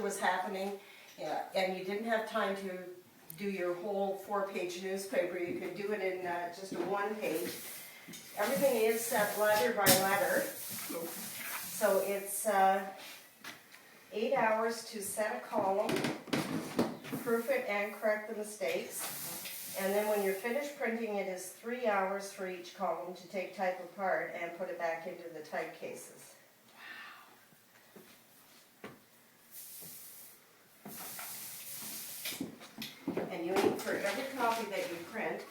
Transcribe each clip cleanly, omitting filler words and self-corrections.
was happening, and you didn't have time to do your whole 4-page newspaper, you could do it in just a 1-page. Everything is set letter by letter. So it's 8 hours to set a column, proof it and correct the mistakes. And then when you're finished printing, it is 3 hours for each column to take type apart and put it back into the type cases. And you ink for every copy that you print.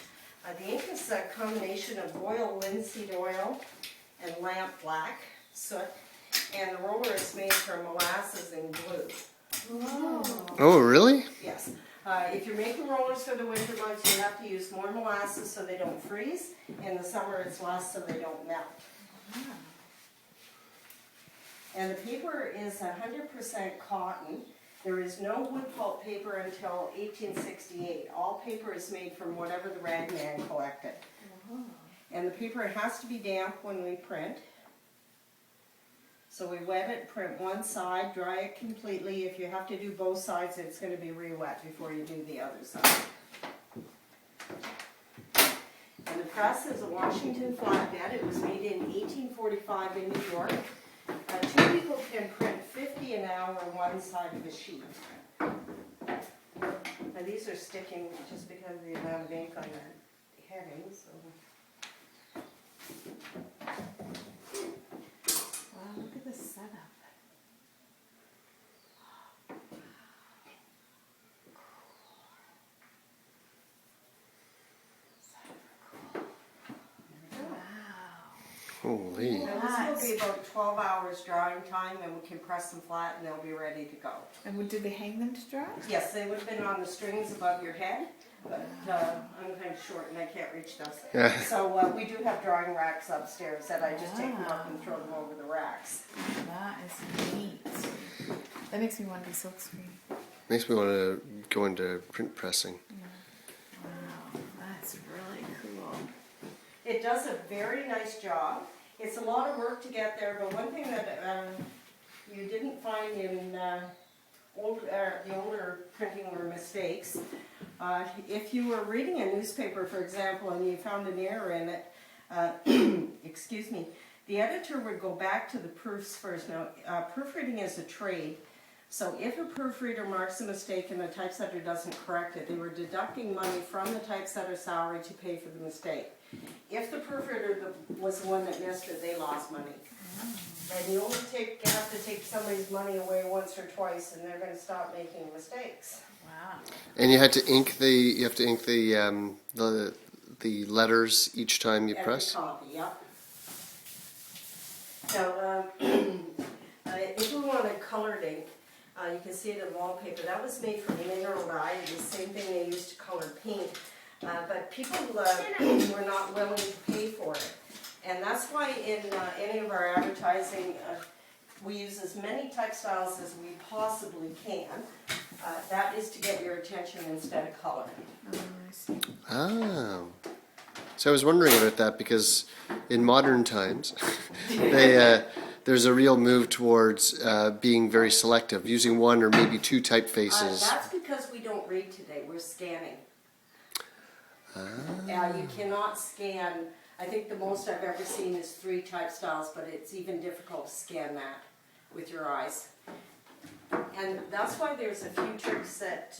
The ink is a combination of royal linseed oil and lamp black soot, and the roller is made from molasses and glue. Oh, really? Yes. If you're making rollers for the winter months, you have to use more molasses so they don't freeze. In the summer, it's less so they don't melt. And the paper is 100% cotton. There is no wood pulp paper until 1868. All paper is made from whatever the ragman collected. And the paper has to be damp when we print. So we wet it, print one side, dry it completely. If you have to do both sides, it's going to be re-wet before you do the other side. And the press is a Washington flatbed. It was made in 1845 in New York. 2 people can print 50 an hour on one side of a sheet. Now these are sticking just because of the amount of ink on the headings. So. Wow, look at this setup. Holy. Now this will be about 12 hours drying time, and we can press them flat and they'll be ready to go. And did they hang them to dry? Yes, they would have been on the strings above your head, but I'm kind of short and I can't reach those. Yeah. So we do have drying racks upstairs that I just take them up and throw them over the racks. That is neat. That makes me want to be silkscreen. Makes me want to go into print pressing. Wow, that's really cool. It does a very nice job. It's a lot of work to get there, but one thing that you didn't find in the older printing were mistakes. If you were reading a newspaper, for example, and you found an error in it, excuse me, the editor would go back to the proofs first. Now, proofreading is a trade, so if a proofreader marks a mistake and the typesetter doesn't correct it, they were deducting money from the typesetter's salary to pay for the mistake. If the proofreader was the one that missed it, they lost money. And you only have to take somebody's money away once or twice, and they're going to stop making mistakes. Wow. And you have to ink the letters each time you press? Every copy, yep. So, if we want a colored ink, you can see it in wallpaper. That was made from mineral dye, the same thing they used to color paint. But people were not willing to pay for it. And that's why in any of our advertising, we use as many type styles as we possibly can. That is to get your attention instead of color. Oh, I see. Oh. So I was wondering about that because in modern times, there's a real move towards being very selective, using one or maybe two typefaces. That's because we don't read today. We're scanning. You cannot scan. I think the most I've ever seen is 3 type styles, but it's even difficult to scan that with your eyes. And that's why there's a few tricks that,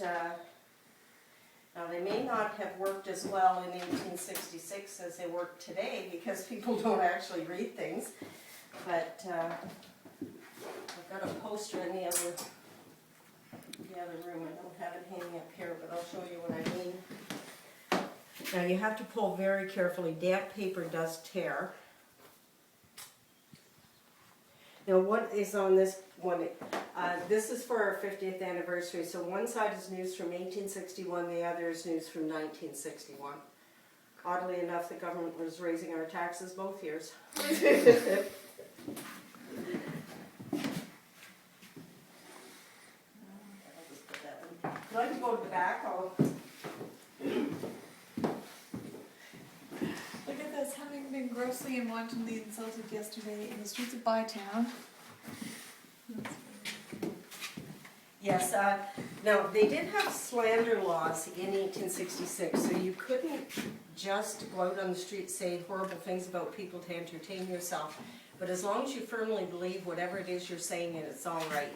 now they may not have worked as well in 1866 as they work today because people don't actually read things. But I've got a poster in the other room. I don't have it hanging up here, but I'll show you what I mean. Now you have to pull very carefully. Damp paper does tear. Now what is on this one? This is for our 50th anniversary. So one side is news from 1861, the other is news from 1961. Oddly enough, the government was raising our taxes both years. If you'd like to go to the back, I'll... Look at this, having been grossly and wantonly insulted yesterday in the streets of Bytown. Yes, now, they did have slander laws in 1866, so you couldn't just go out on the street and say horrible things about people to entertain yourself. But as long as you firmly believe whatever it is you're saying, and it's all right.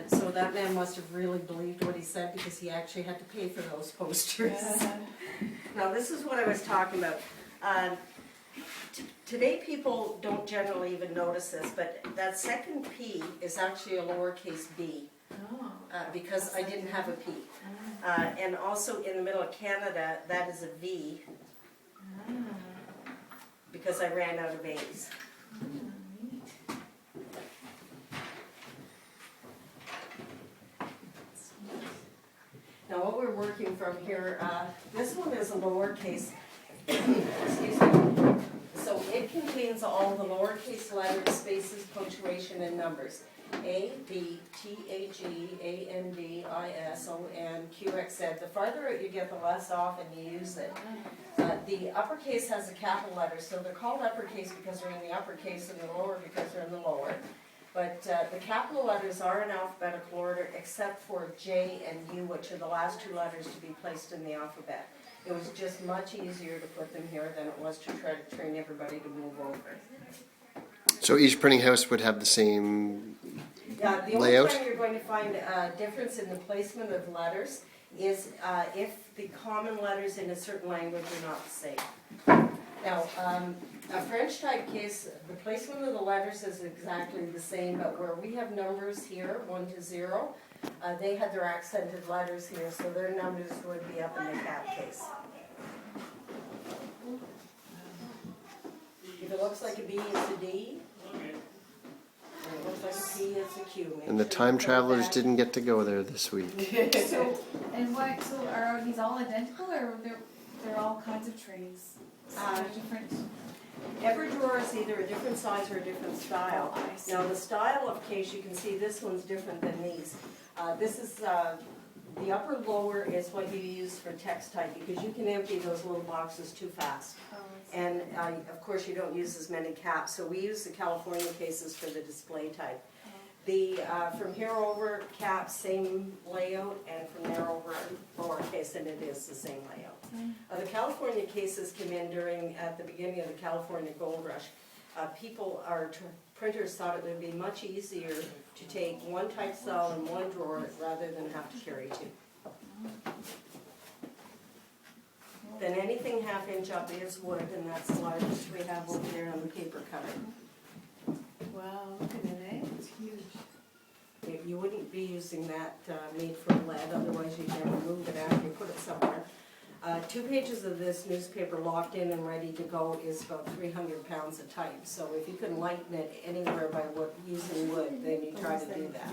So that man must have really believed what he said, because he actually had to pay for those posters. Now, this is what I was talking about. Today, people don't generally even notice this, but that second P is actually a lowercase b, because I didn't have a P. And also in the middle of Canada, that is a V, because I ran out of A's. Now, what we're working from here, this one is a lowercase, excuse me. So it contains all the lowercase letters, spaces, punctuation, and numbers. A, B, T, A, G, A, N, D, I, S, O, N, Q, X, Z. The farther out you get, the less often you use it. The uppercase has a capital letter, so they're called uppercase because they're in the uppercase, and the lower because they're in the lower. But the capital letters are in alphabetical order, except for J and U, which are the last two letters to be placed in the alphabet. It was just much easier to put them here than it was to try to train everybody to move over. So each printing house would have the same The only layout? time you're going to find a difference in the placement of letters is if the common letters in a certain language are not the same. Now, a French typeface, the placement of the letters is exactly the same, but where we have numbers here, 1 to 0, they had their accented letters here, so their numbers would be up in the cap case. If it looks like a B, it's a D. And it looks like a P, it's a Q. And the time travelers didn't get to go there this week. So, and why, so are these all identical, or they're all kinds of trays? So they're different. Every drawer is either a different size or a different style. Oh, I see. Now, the style of case, you can see this one's different than these. This is, the upper lower is what you use for text type, because you can empty those little boxes too fast. Oh, I see. And of course, you don't use as many caps, so we use the California cases for the display type. The from here over caps, same layout, and from there over lowercase, and it is the same layout. The California cases came in at the beginning of the California Gold Rush. Printers thought it would be much easier to take one type style in one drawer rather than have to carry two. Then anything half-inch up is wood, and that's the largest we have over there on the paper cutter. Wow, look at it, eh? It's huge. You wouldn't be using that made from lead, otherwise you'd never move it after you put it somewhere. 2 pages of this newspaper locked in and ready to go is about 300 pounds a type. So if you can lighten it anywhere by using wood, then you try to do that.